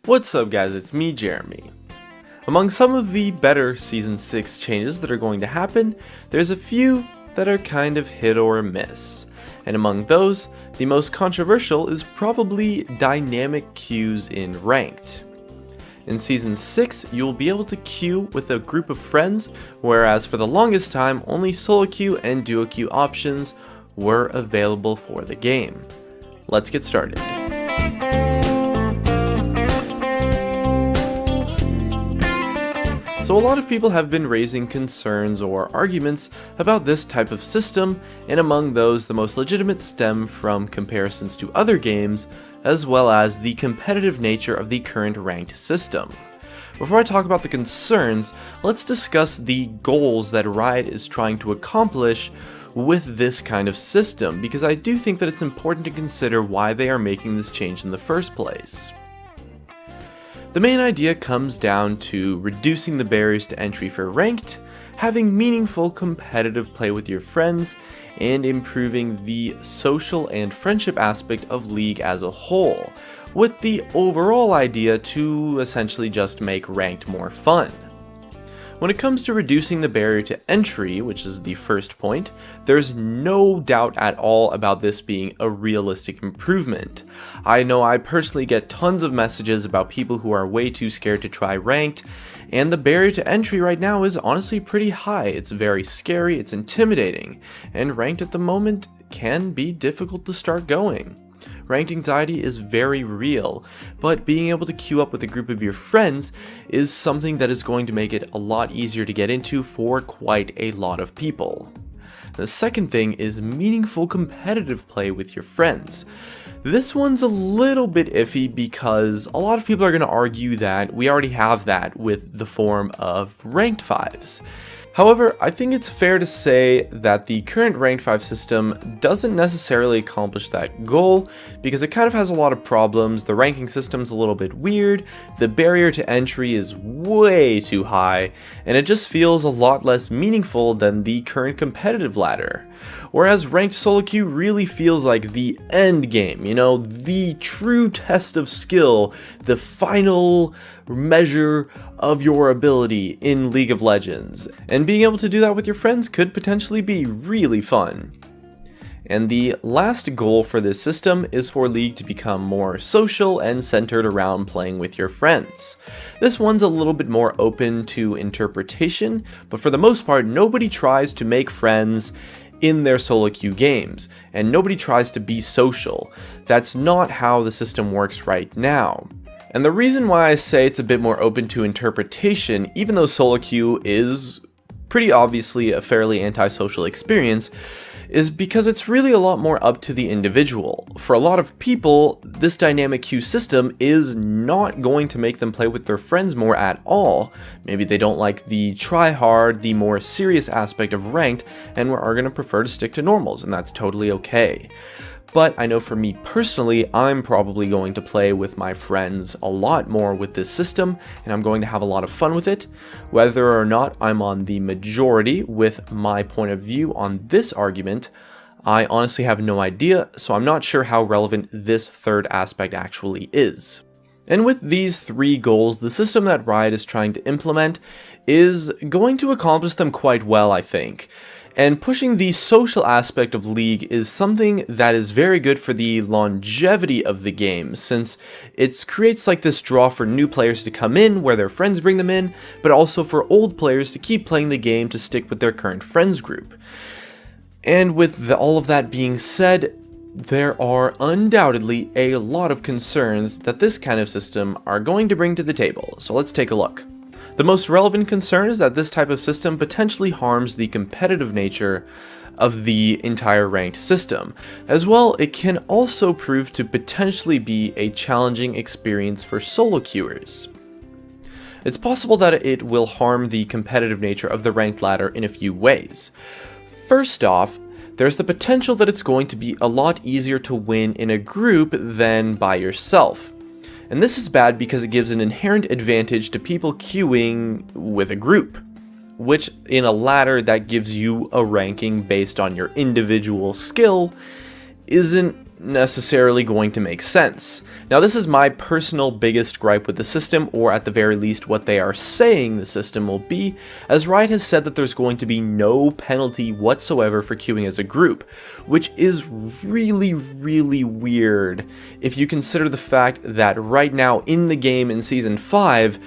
What's up guys, it's me Jeremy. Among some of the better Season 6 changes that are going to happen, there's a few that are kind of hit or miss. And among those, the most controversial is probably dynamic queues in Ranked. In Season 6, you will be able to queue with a group of friends, whereas for the longest time, only solo queue and duo queue options were available for the game. Let's get started. So a lot of people have been raising concerns or arguments about this type of system, and among those the most legitimate stem from comparisons to other games, as well as the competitive nature of the current ranked system. Before I talk about the concerns, let's discuss the goals that Riot is trying to accomplish with this kind of system, because I do think that it's important to consider why they are making this change in the first place. The main idea comes down to reducing the barriers to entry for Ranked, having meaningful competitive play with your friends, and improving the social and friendship aspect of League as a whole, with the overall idea to essentially just make Ranked more fun. When it comes to reducing the barrier to entry, which is the first point, there's no doubt at all about this being a realistic improvement. I know I personally get tons of messages about people who are way too scared to try Ranked, and the barrier to entry right now is honestly pretty high. It's very scary, it's intimidating, and Ranked at the moment can be difficult to start going. Ranked anxiety is very real, but being able to queue up with a group of your friends is something that is going to make it a lot easier to get into for quite a lot of people. The second thing is meaningful competitive play with your friends. This one's a little bit iffy because a lot of people are going to argue that we already have that with the form of Ranked 5s. However, I think it's fair to say that the current Ranked 5 system doesn't necessarily accomplish that goal, because it kind of has a lot of problems. The ranking system's a little bit weird, the barrier to entry is way too high, and it just feels a lot less meaningful than the current competitive ladder. Whereas Ranked Solo Queue really feels like the end game, the true test of skill, the final measure of your ability in League of Legends. And being able to do that with your friends could potentially be really fun. And the last goal for this system is for League to become more social and centered around playing with your friends. This one's a little bit more open to interpretation, but for the most part, nobody tries to make friends in their solo queue games, and nobody tries to be social. That's not how the system works right now. And the reason why I say it's a bit more open to interpretation, even though solo queue is pretty obviously a fairly antisocial experience, is because it's really a lot more up to the individual. For a lot of people, this dynamic queue system is not going to make them play with their friends more at all. Maybe they don't like the try-hard, the more serious aspect of Ranked, and are going to prefer to stick to normals, and that's totally okay. But I know for me personally, I'm probably going to play with my friends a lot more with this system, and I'm going to have a lot of fun with it. Whether or not I'm on the majority with my point of view on this argument, I honestly have no idea, so I'm not sure how relevant this third aspect actually is. And with these three goals, the system that Riot is trying to implement is going to accomplish them quite well, I think. And pushing the social aspect of League is something that is very good for the longevity of the game, since it creates like this draw for new players to come in where their friends bring them in, but also for old players to keep playing the game to stick with their current friends group. And with all of that being said, there are undoubtedly a lot of concerns that this kind of system are going to bring to the table, so let's take a look. The most relevant concern is that this type of system potentially harms the competitive nature of the entire ranked system. As well, it can also prove to potentially be a challenging experience for solo queuers. It's possible that it will harm the competitive nature of the ranked ladder in a few ways. First off, there's the potential that it's going to be a lot easier to win in a group than by yourself. And this is bad because it gives an inherent advantage to people queuing with a group, which in a ladder that gives you a ranking based on your individual skill isn't necessarily going to make sense. Now, this is my personal biggest gripe with the system, or at the very least what they are saying the system will be, as Riot has said that there's going to be no penalty whatsoever for queuing as a group, which is really weird if you consider the fact that right now in the game in Season 5,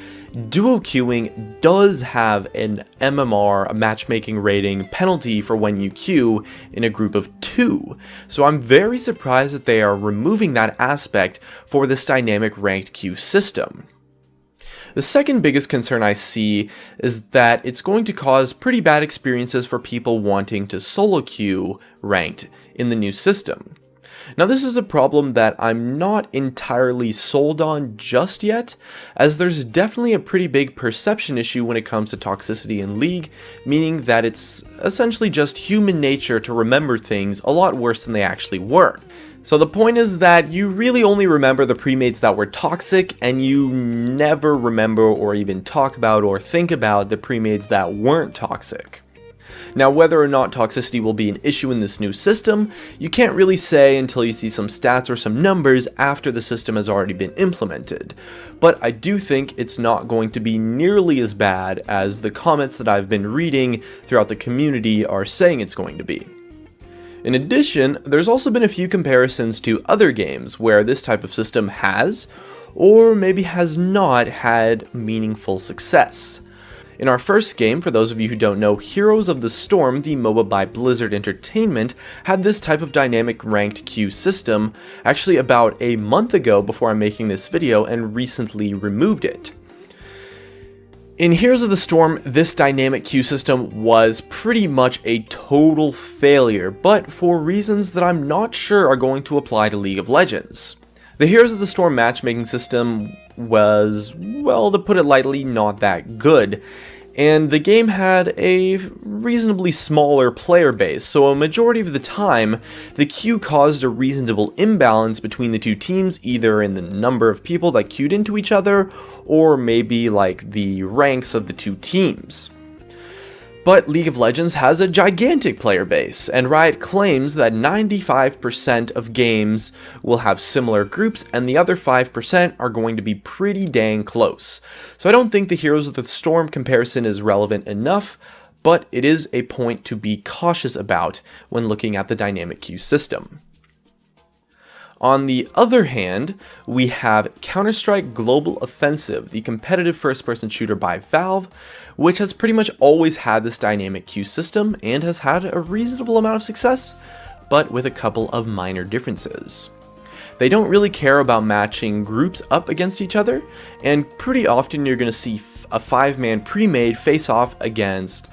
duo queuing does have an MMR, a matchmaking rating penalty for when you queue in a group of 2. So I'm very surprised that they are removing that aspect for this dynamic ranked queue system. The second biggest concern I see is that it's going to cause pretty bad experiences for people wanting to solo queue ranked in the new system. Now, this is a problem that I'm not entirely sold on just yet, as there's definitely a pretty big perception issue when it comes to toxicity in League, meaning that it's essentially just human nature to remember things a lot worse than they actually were. So the point is that you really only remember the premates that were toxic, and you never remember or even talk about or think about the premates that weren't toxic. Now, whether or not toxicity will be an issue in this new system, you can't really say until you see some stats or some numbers after the system has already been implemented. But I do think it's not going to be nearly as bad as the comments that I've been reading throughout the community are saying it's going to be. In addition, there's also been a few comparisons to other games where this type of system has, or maybe has not, had meaningful success. In our first game, for those of you who don't know, Heroes of the Storm, the MOBA by Blizzard Entertainment, had this type of dynamic ranked queue system actually about a month ago before I'm making this video, and recently removed it. In Heroes of the Storm, this dynamic queue system was pretty much a total failure, but for reasons that I'm not sure are going to apply to League of Legends. The Heroes of the Storm matchmaking system was, well, to put it lightly, not that good, and the game had a reasonably smaller player base, so a majority of the time, the queue caused a reasonable imbalance between the two teams, either in the number of people that queued into each other, or maybe like the ranks of the two teams. But League of Legends has a gigantic player base, and Riot claims that 95% of games will have similar groups, and the other 5% are going to be pretty dang close. So I don't think the Heroes of the Storm comparison is relevant enough, but it is a point to be cautious about when looking at the dynamic queue system. On the other hand, we have Counter-Strike Global Offensive, the competitive first-person shooter by Valve, which has pretty much always had this dynamic queue system and has had a reasonable amount of success, but with a couple of minor differences. They don't really care about matching groups up against each other, and pretty often you're going to see a 5-man pre-made face off against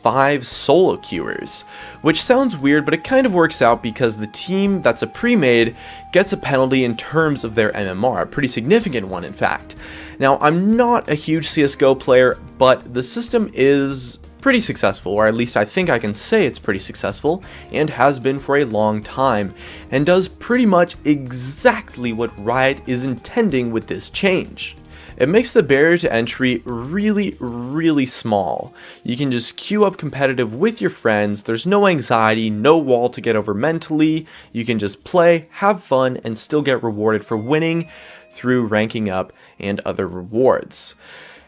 5 solo queuers, which sounds weird, but it kind of works out because the team that's a pre-made gets a penalty in terms of their MMR, a pretty significant one in fact. Now, I'm not a huge CSGO player, but the system is pretty successful, or at least I think I can say it's pretty successful, and has been for a long time, and does pretty much exactly what Riot is intending with this change. It makes the barrier to entry really small. You can just queue up competitive with your friends, there's no anxiety, no wall to get over mentally, you can just play, have fun, and still get rewarded for winning through ranking up and other rewards.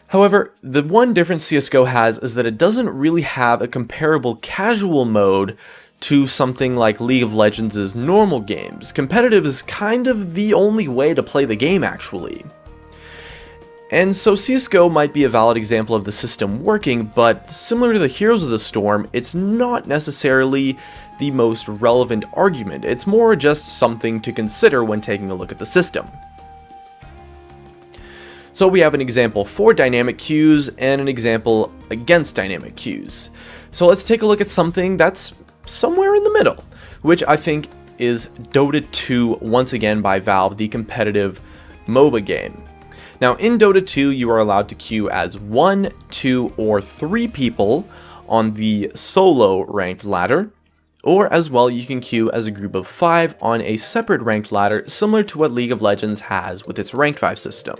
However, the one difference CSGO has is that it doesn't really have a comparable casual mode to something like League of Legends' normal games. Competitive is kind of the only way to play the game actually. And so CSGO might be a valid example of the system working, but similar to the Heroes of the Storm, it's not necessarily the most relevant argument. It's more just something to consider when taking a look at the system. So we have an example for dynamic queues and an example against dynamic queues. So let's take a look at something that's somewhere in the middle, which I think is Dota 2 once again by Valve, the competitive MOBA game. Now in Dota 2 you are allowed to queue as 1, 2, or 3 people on the solo ranked ladder, or as well you can queue as a group of 5 on a separate ranked ladder similar to what League of Legends has with its Rank 5 system.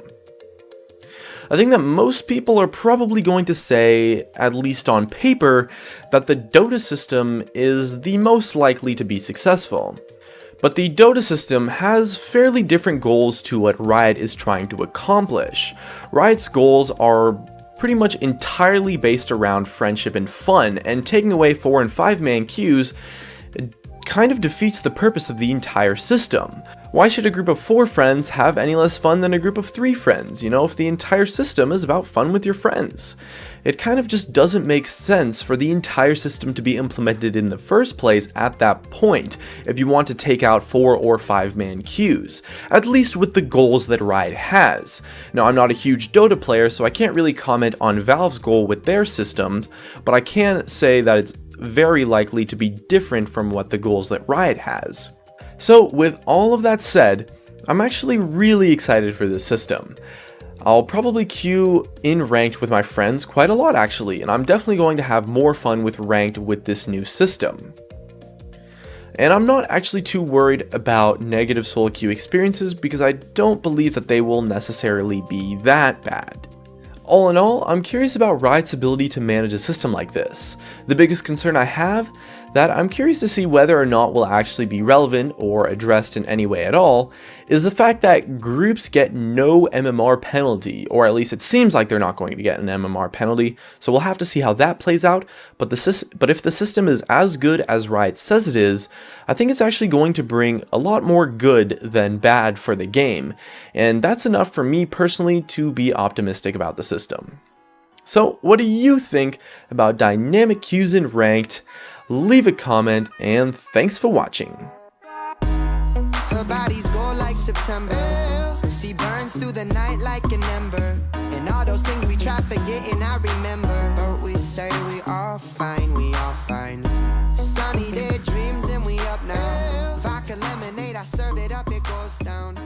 I think that most people are probably going to say, at least on paper, that the Dota system is the most likely to be successful. But the Dota system has fairly different goals to what Riot is trying to accomplish. Riot's goals are pretty much entirely based around friendship and fun, and taking away 4 and 5 man queues kind of defeats the purpose of the entire system. Why should a group of 4 friends have any less fun than a group of 3 friends, if the entire system is about fun with your friends? It kind of just doesn't make sense for the entire system to be implemented in the first place at that point if you want to take out 4 or 5 man queues, at least with the goals that Riot has. Now, I'm not a huge Dota player, so I can't really comment on Valve's goal with their systems, but I can say that it's very likely to be different from what the goals that Riot has. So with all of that said, I'm actually really excited for this system. I'll probably queue in ranked with my friends quite a lot actually, and I'm definitely going to have more fun with ranked with this new system. And I'm not actually too worried about negative solo queue experiences because I don't believe that they will necessarily be that bad. All in all, I'm curious about Riot's ability to manage a system like this. The biggest concern I have, that I'm curious to see whether or not will actually be relevant or addressed in any way at all, is the fact that groups get no MMR penalty, or at least it seems like they're not going to get an MMR penalty, so we'll have to see how that plays out, but if the system is as good as Riot says it is, I think it's actually going to bring a lot more good than bad for the game, and that's enough for me personally to be optimistic about the system. So what do you think about dynamic queues in ranked? Leave a comment, and thanks for watching. Her body's gold like September. She burns through the night like an ember. And all those things we try forgetting, I remember. But we say we all fine, we all fine. Sunny day dreams and we up now. Vodka lemonade, I serve it up, it goes down.